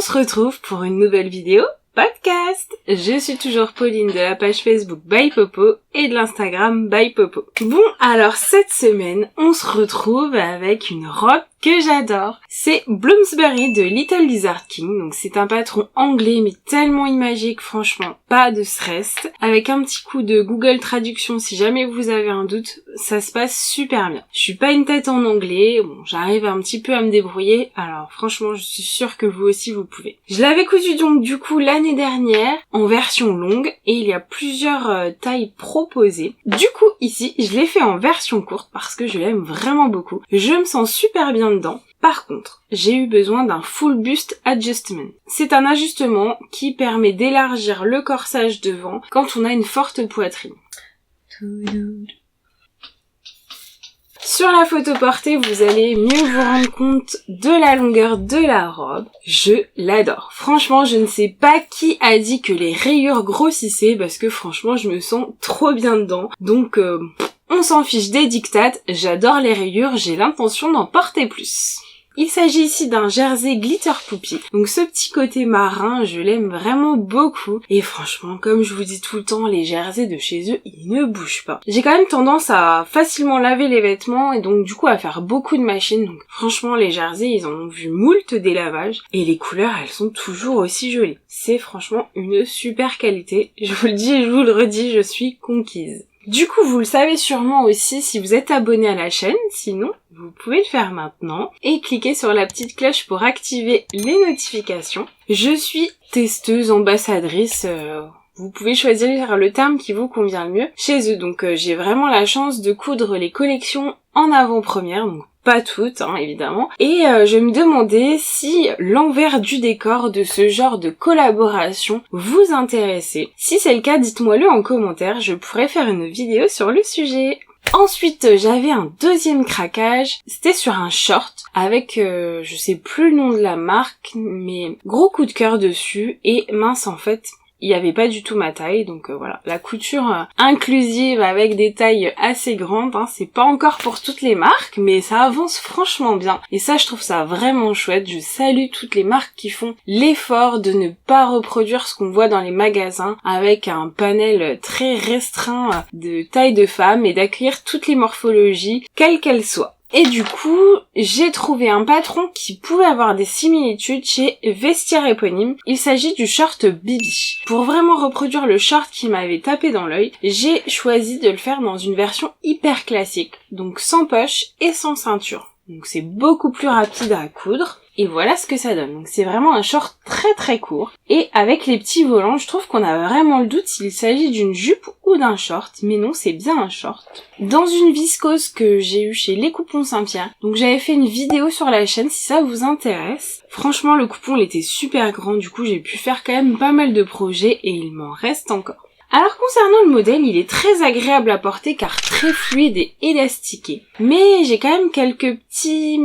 se retrouve pour une nouvelle vidéo podcast. Je suis toujours Pauline de la page Facebook By Popo et de l'Instagram By Popo. Bon, alors cette semaine, on se retrouve avec une robe que j'adore. C'est Bloomsbury de Little Lizard King. Donc c'est un patron anglais mais tellement imagique, franchement, pas de stress. Avec un petit coup de Google Traduction si jamais vous avez un doute, ça se passe super bien. Je suis pas une tête en anglais, bon, j'arrive un petit peu à me débrouiller, alors franchement je suis sûre que vous aussi vous pouvez. Je l'avais cousu donc du coup l'année dernière en version longue et il y a plusieurs tailles proposées. Du coup ici je l'ai fait en version courte parce que je l'aime vraiment beaucoup. Je me sens super bien dedans. Par contre, j'ai eu besoin d'un full bust adjustment. C'est un ajustement qui permet d'élargir le corsage devant quand on a une forte poitrine. Sur la photo portée, vous allez mieux vous rendre compte de la longueur de la robe. Je l'adore. Franchement, je ne sais pas qui a dit que les rayures grossissaient parce que franchement, je me sens trop bien dedans. Donc, on s'en fiche des dictates. J'adore les rayures, j'ai l'intention d'en porter plus. Il s'agit ici d'un jersey glitter poupie. Donc ce petit côté marin, je l'aime vraiment beaucoup. Et franchement, comme je vous dis tout le temps, les jerseys de chez eux, ils ne bougent pas. J'ai quand même tendance à facilement laver les vêtements et donc du coup à faire beaucoup de machines. Donc franchement, les jerseys, ils en ont vu moult des lavages. Et les couleurs, elles sont toujours aussi jolies. C'est franchement une super qualité. Je vous le dis et je vous le redis, je suis conquise. Du coup, vous le savez sûrement aussi si vous êtes abonné à la chaîne, sinon, vous pouvez le faire maintenant et cliquer sur la petite cloche pour activer les notifications. Je suis testeuse, ambassadrice, vous pouvez choisir le terme qui vous convient le mieux chez eux. Donc j'ai vraiment la chance de coudre les collections en avant-première, donc pas toutes, évidemment. Et je me demandais si l'envers du décor de ce genre de collaboration vous intéressait. Si c'est le cas, dites-moi-le en commentaire, je pourrais faire une vidéo sur le sujet. Ensuite, j'avais un deuxième craquage, c'était sur un short avec, je sais plus le nom de la marque, mais gros coup de cœur dessus et mince en fait. Il n'y avait pas du tout ma taille, donc voilà. La couture inclusive avec des tailles assez grandes, c'est pas encore pour toutes les marques, mais ça avance franchement bien. Et ça, je trouve ça vraiment chouette. Je salue toutes les marques qui font l'effort de ne pas reproduire ce qu'on voit dans les magasins, avec un panel très restreint de taille de femme et d'accueillir toutes les morphologies, quelles qu'elles soient. Et du coup, j'ai trouvé un patron qui pouvait avoir des similitudes chez Vestiaire Éponyme. Il s'agit du short Bibi. Pour vraiment reproduire le short qui m'avait tapé dans l'œil, j'ai choisi de le faire dans une version hyper classique, donc sans poche et sans ceinture. Donc c'est beaucoup plus rapide à coudre. Et voilà ce que ça donne. Donc c'est vraiment un short très très court. Et avec les petits volants, je trouve qu'on a vraiment le doute s'il s'agit d'une jupe ou d'un short. Mais non, c'est bien un short. Dans une viscose que j'ai eue chez Les Coupons Saint-Pierre. Donc j'avais fait une vidéo sur la chaîne si ça vous intéresse. Franchement, le coupon il était super grand. Du coup, j'ai pu faire quand même pas mal de projets et il m'en reste encore. Alors concernant le modèle, il est très agréable à porter car très fluide et élastiqué. Mais j'ai quand même quelques petits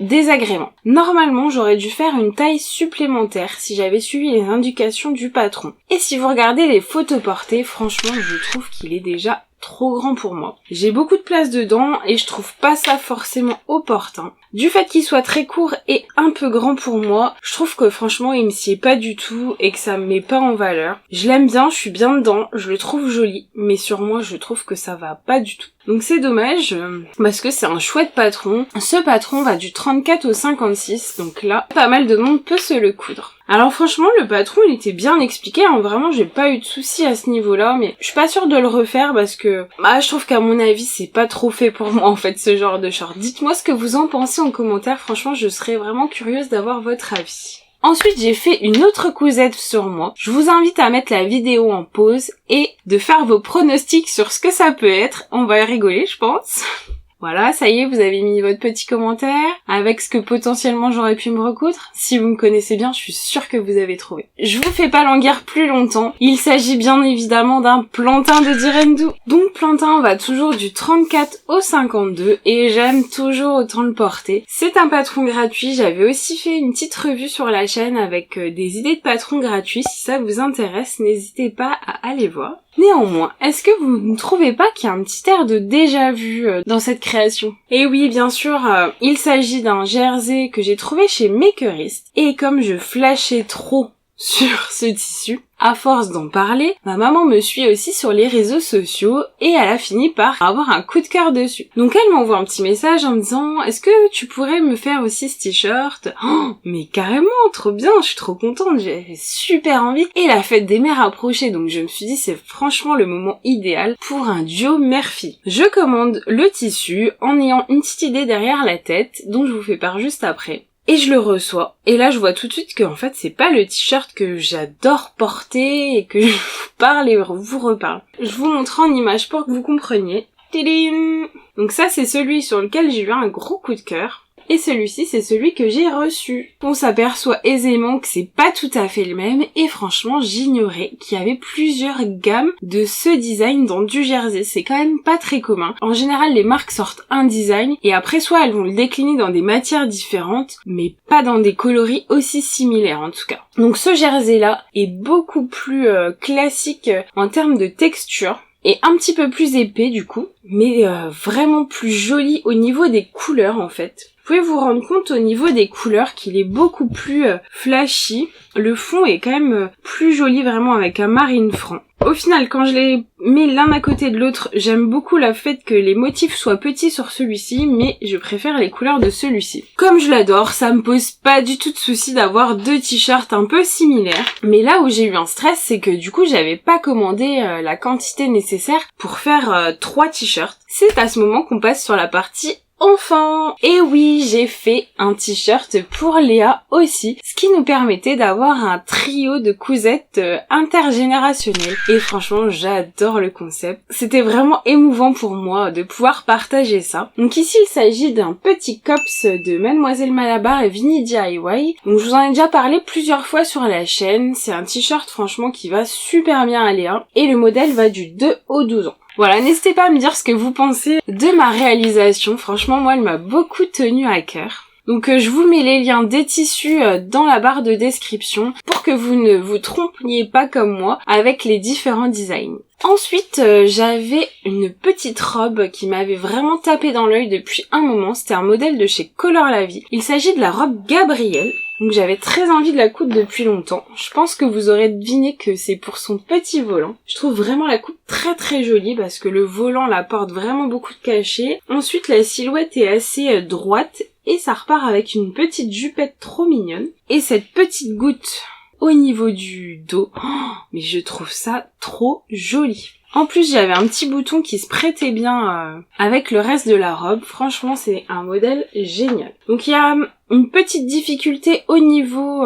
désagréments. Normalement, j'aurais dû faire une taille supplémentaire si j'avais suivi les indications du patron. Et si vous regardez les photos portées, franchement, je trouve qu'il est déjà trop grand pour moi. J'ai beaucoup de place dedans et je trouve pas ça forcément opportun. Du fait qu'il soit très court et un peu grand pour moi, je trouve que franchement il me sied pas du tout et que ça me met pas en valeur. Je l'aime bien, je suis bien dedans, je le trouve joli, mais sur moi je trouve que ça va pas du tout. Donc c'est dommage, parce que c'est un chouette patron. Ce patron va du 34 au 56, donc là, pas mal de monde peut se le coudre. Alors franchement, le patron, il était bien expliqué, vraiment, j'ai pas eu de soucis à ce niveau-là, mais je suis pas sûre de le refaire parce que, je trouve qu'à mon avis, c'est pas trop fait pour moi, en fait, ce genre de short. Dites-moi ce que vous en pensez en commentaire, franchement, je serais vraiment curieuse d'avoir votre avis. Ensuite, j'ai fait une autre cousette sur moi. Je vous invite à mettre la vidéo en pause et de faire vos pronostics sur ce que ça peut être. On va rigoler, je pense. Voilà, ça y est, vous avez mis votre petit commentaire avec ce que potentiellement j'aurais pu me recoudre. Si vous me connaissez bien, je suis sûre que vous avez trouvé. Je vous fais pas languir plus longtemps. Il s'agit bien évidemment d'un plantain de Direndou. Donc plantain va toujours du 34 au 52 et j'aime toujours autant le porter. C'est un patron gratuit. J'avais aussi fait une petite revue sur la chaîne avec des idées de patrons gratuits. Si ça vous intéresse, n'hésitez pas à aller voir. Néanmoins, est-ce que vous ne trouvez pas qu'il y a un petit air de déjà-vu dans cette création? Et oui, bien sûr, il s'agit d'un jersey que j'ai trouvé chez Makerist, et comme je flashais trop sur ce tissu, à force d'en parler, ma maman me suit aussi sur les réseaux sociaux et elle a fini par avoir un coup de cœur dessus. Donc elle m'envoie un petit message en me disant « Est-ce que tu pourrais me faire aussi ce t-shirt ?» Oh, mais carrément, trop bien, je suis trop contente, j'ai super envie. Et la fête des mères approchait, donc je me suis dit c'est franchement le moment idéal pour un duo mère-fille. Je commande le tissu en ayant une petite idée derrière la tête, dont je vous fais part juste après. Et je le reçois. Et là, je vois tout de suite que, en fait, c'est pas le t-shirt que j'adore porter et que je vous parle et vous reparle. Je vous montre en image pour que vous compreniez. Tidim! Donc ça, c'est celui sur lequel j'ai eu un gros coup de cœur. Et celui-ci, c'est celui que j'ai reçu. On s'aperçoit aisément que c'est pas tout à fait le même, et franchement, j'ignorais qu'il y avait plusieurs gammes de ce design dans du jersey. C'est quand même pas très commun. En général, les marques sortent un design, et après, soit elles vont le décliner dans des matières différentes, mais pas dans des coloris aussi similaires, en tout cas. Donc ce jersey-là est beaucoup plus classique en termes de texture, et un petit peu plus épais du coup, mais vraiment plus joli au niveau des couleurs en fait. Vous pouvez vous rendre compte au niveau des couleurs qu'il est beaucoup plus flashy. Le fond est quand même plus joli vraiment avec un marine franc. Au final, quand je les mets l'un à côté de l'autre, j'aime beaucoup le fait que les motifs soient petits sur celui-ci, mais je préfère les couleurs de celui-ci. Comme je l'adore, ça me pose pas du tout de souci d'avoir deux t-shirts un peu similaires. Mais là où j'ai eu un stress, c'est que du coup, j'avais pas commandé la quantité nécessaire pour faire 3 t-shirts. C'est à ce moment qu'on passe sur la partie enfant. Et oui, j'ai fait un t-shirt pour Léa aussi, ce qui nous permettait d'avoir un trio de cousettes intergénérationnelles. Et franchement, j'adore le concept. C'était vraiment émouvant pour moi de pouvoir partager ça. Donc ici, il s'agit d'un petit cops de Mademoiselle Malabar et Vinny DIY. Donc je vous en ai déjà parlé plusieurs fois sur la chaîne. C'est un t-shirt franchement qui va super bien à Léa. Et le modèle va du 2 au 12 ans. Voilà, n'hésitez pas à me dire ce que vous pensez de ma réalisation. Franchement, moi, elle m'a beaucoup tenu à cœur. Donc je vous mets les liens des tissus dans la barre de description pour que vous ne vous trompiez pas comme moi avec les différents designs. Ensuite, j'avais une petite robe qui m'avait vraiment tapé dans l'œil depuis un moment. C'était un modèle de chez Color La Vie. Il s'agit de la robe Gabrielle. Donc j'avais très envie de la coudre depuis longtemps. Je pense que vous aurez deviné que c'est pour son petit volant. Je trouve vraiment la coupe très très jolie parce que le volant l'apporte vraiment beaucoup de cachet. Ensuite, la silhouette est assez droite et ça repart avec une petite jupette trop mignonne. Et cette petite goutte au niveau du dos, mais je trouve ça trop joli. En plus, j'avais un petit bouton qui se prêtait bien avec le reste de la robe. Franchement, c'est un modèle génial. Donc il y a une petite difficulté au niveau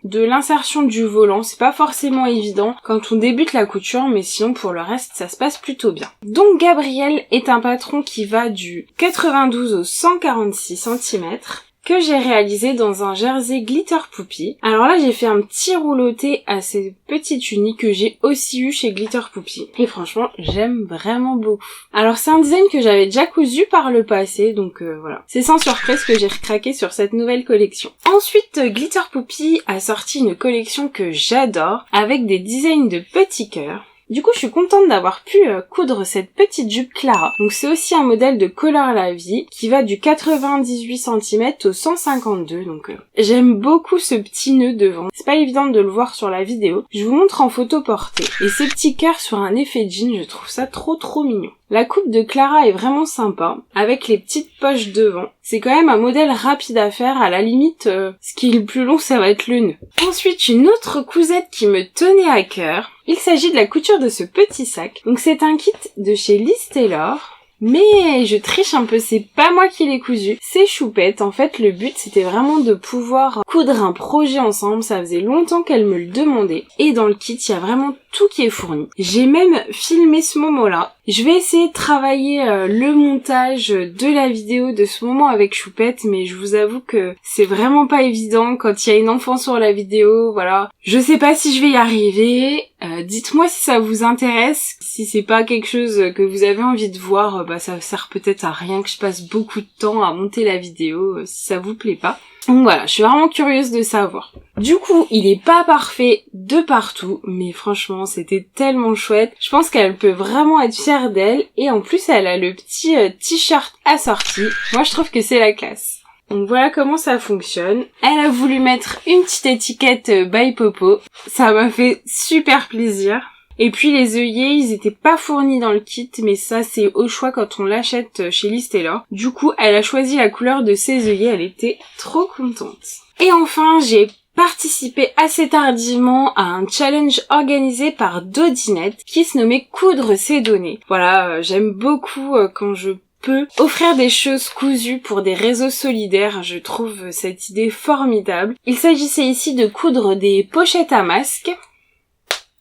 de l'insertion du volant. C'est pas forcément évident quand on débute la couture, mais sinon pour le reste, ça se passe plutôt bien. Donc Gabrielle est un patron qui va du 92 au 146 cm. Que j'ai réalisé dans un jersey glitter poupie. Alors là, j'ai fait un petit rouloté à ces petites unis que j'ai aussi eu chez Glitter Poupie. Et franchement, j'aime vraiment beaucoup. Alors c'est un design que j'avais déjà cousu par le passé, donc voilà. C'est sans surprise que j'ai recraqué sur cette nouvelle collection. Ensuite, Glitter Poupie a sorti une collection que j'adore, avec des designs de petits cœurs. Du coup, je suis contente d'avoir pu coudre cette petite jupe Clara. Donc c'est aussi un modèle de Color La Vie qui va du 98 cm au 152. Donc j'aime beaucoup ce petit nœud devant. C'est pas évident de le voir sur la vidéo. Je vous montre en photo portée. Et ces petits cœurs sur un effet jean, je trouve ça trop mignon. La coupe de Clara est vraiment sympa, avec les petites poches devant. C'est quand même un modèle rapide à faire, à la limite, ce qui est le plus long, ça va être le nœud. Ensuite, une autre cousette qui me tenait à cœur. Il s'agit de la couture de ce petit sac. Donc c'est un kit de chez Liz Taylor. Mais je triche un peu, c'est pas moi qui l'ai cousu, c'est Choupette. En fait, le but c'était vraiment de pouvoir coudre un projet ensemble, ça faisait longtemps qu'elle me le demandait. Et dans le kit, il y a vraiment tout qui est fourni. J'ai même filmé ce moment-là. Je vais essayer de travailler le montage de la vidéo de ce moment avec Choupette, mais je vous avoue que c'est vraiment pas évident quand il y a une enfant sur la vidéo, voilà. Je sais pas si je vais y arriver. Dites-moi si ça vous intéresse. Si c'est pas quelque chose que vous avez envie de voir, ça sert peut-être à rien que je passe beaucoup de temps à monter la vidéo, si ça vous plaît pas. Donc voilà, je suis vraiment curieuse de savoir. Du coup, il est pas parfait de partout, mais franchement, c'était tellement chouette. Je pense qu'elle peut vraiment être fière d'elle, et en plus, elle a le petit t-shirt assorti. Moi, je trouve que c'est la classe. Donc voilà comment ça fonctionne. Elle a voulu mettre une petite étiquette by Popo. Ça m'a fait super plaisir. Et puis les œillets, ils étaient pas fournis dans le kit, mais ça c'est au choix quand on l'achète chez Liz Taylor. Du coup, elle a choisi la couleur de ses œillets, elle était trop contente. Et enfin, j'ai participé assez tardivement à un challenge organisé par Dodinette qui se nommait Coudre ses données. Voilà, j'aime beaucoup quand je peux offrir des choses cousues pour des réseaux solidaires, je trouve cette idée formidable. Il s'agissait ici de coudre des pochettes à masque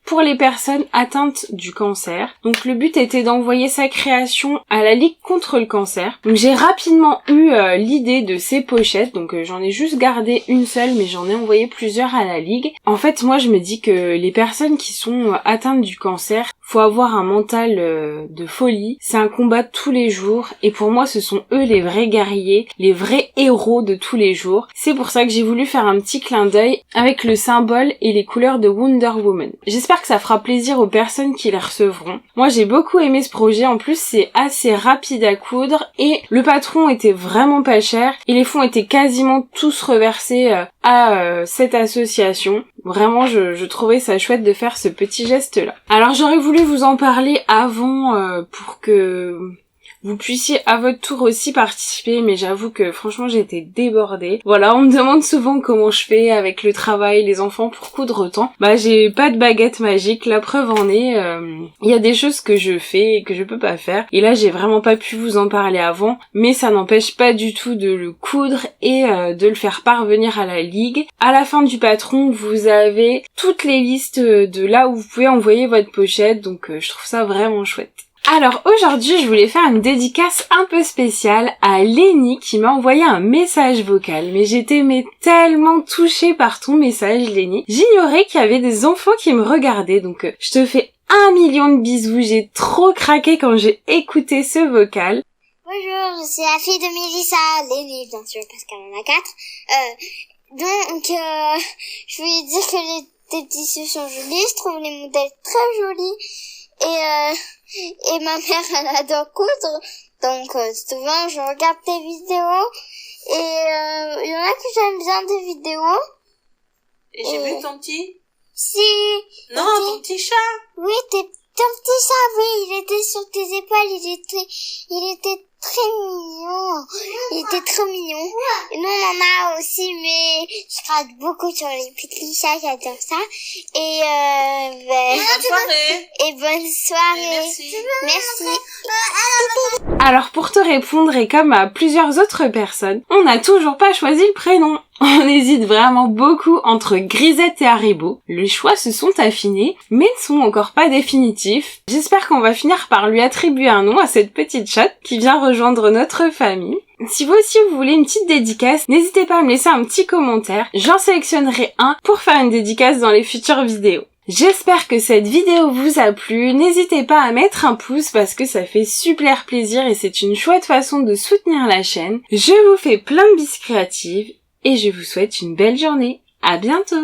pour les personnes atteintes du cancer. Donc le but était d'envoyer sa création à la Ligue contre le cancer. Donc j'ai rapidement eu l'idée de ces pochettes, donc j'en ai juste gardé une seule, mais j'en ai envoyé plusieurs à la Ligue. En fait, moi je me dis que les personnes qui sont atteintes du cancer, faut avoir un mental de folie. C'est un combat de tous les jours, et pour moi ce sont eux les vrais guerriers, les vrais héros de tous les jours. C'est pour ça que j'ai voulu faire un petit clin d'œil avec le symbole et les couleurs de Wonder Woman. J'espère que ça fera plaisir aux personnes qui les recevront. Moi j'ai beaucoup aimé ce projet, en plus c'est assez rapide à coudre et le patron était vraiment pas cher et les fonds étaient quasiment tous reversés à cette association. Vraiment je trouvais ça chouette de faire ce petit geste là. Alors j'aurais voulu vous en parler avant pour que vous puissiez à votre tour aussi participer, mais j'avoue que franchement j'ai été débordée. Voilà, on me demande souvent comment je fais avec le travail, les enfants pour coudre autant. Bah j'ai pas de baguette magique, la preuve en est, il y a des choses que je fais et que je peux pas faire. Et là j'ai vraiment pas pu vous en parler avant, mais ça n'empêche pas du tout de le coudre et de le faire parvenir à la Ligue. À la fin du patron, vous avez toutes les listes de là où vous pouvez envoyer votre pochette, donc je trouve ça vraiment chouette. Alors aujourd'hui, je voulais faire une dédicace un peu spéciale à Lénie qui m'a envoyé un message vocal. Mais j'étais tellement touchée par ton message, Lénie. J'ignorais qu'il y avait des enfants qui me regardaient, donc je te fais 1 million de bisous. J'ai trop craqué quand j'ai écouté ce vocal. Bonjour, je suis la fille de Mélissa, Lénie bien sûr, parce qu'elle en a 4. Je voulais dire que tes tissus sont jolis, je trouve les modèles très jolis. Et ma mère, elle adore coudre, donc souvent je regarde tes vidéos, et il y en a que j'aime bien des vidéos. Et j'ai vu ton petit... Si... Non, ton petit chat. Oui, ton petit chat, oui, il était sur tes épaules, il était très mignon. Il était trop mignon. Et nous, on en a aussi, mais je gratte beaucoup sur les petits chats, j'adore ça. Et Bonne soirée. Et bonne soirée. Merci. Alors pour te répondre, et comme à plusieurs autres personnes, on n'a toujours pas choisi le prénom. On hésite vraiment beaucoup entre Grisette et Haribo. Les choix se sont affinés, mais ne sont encore pas définitifs. J'espère qu'on va finir par lui attribuer un nom à cette petite chatte qui vient rejoindre notre famille. Si vous aussi vous voulez une petite dédicace, n'hésitez pas à me laisser un petit commentaire. J'en sélectionnerai un pour faire une dédicace dans les futures vidéos. J'espère que cette vidéo vous a plu, n'hésitez pas à mettre un pouce parce que ça fait super plaisir et c'est une chouette façon de soutenir la chaîne. Je vous fais plein de bis créatives et je vous souhaite une belle journée. À bientôt!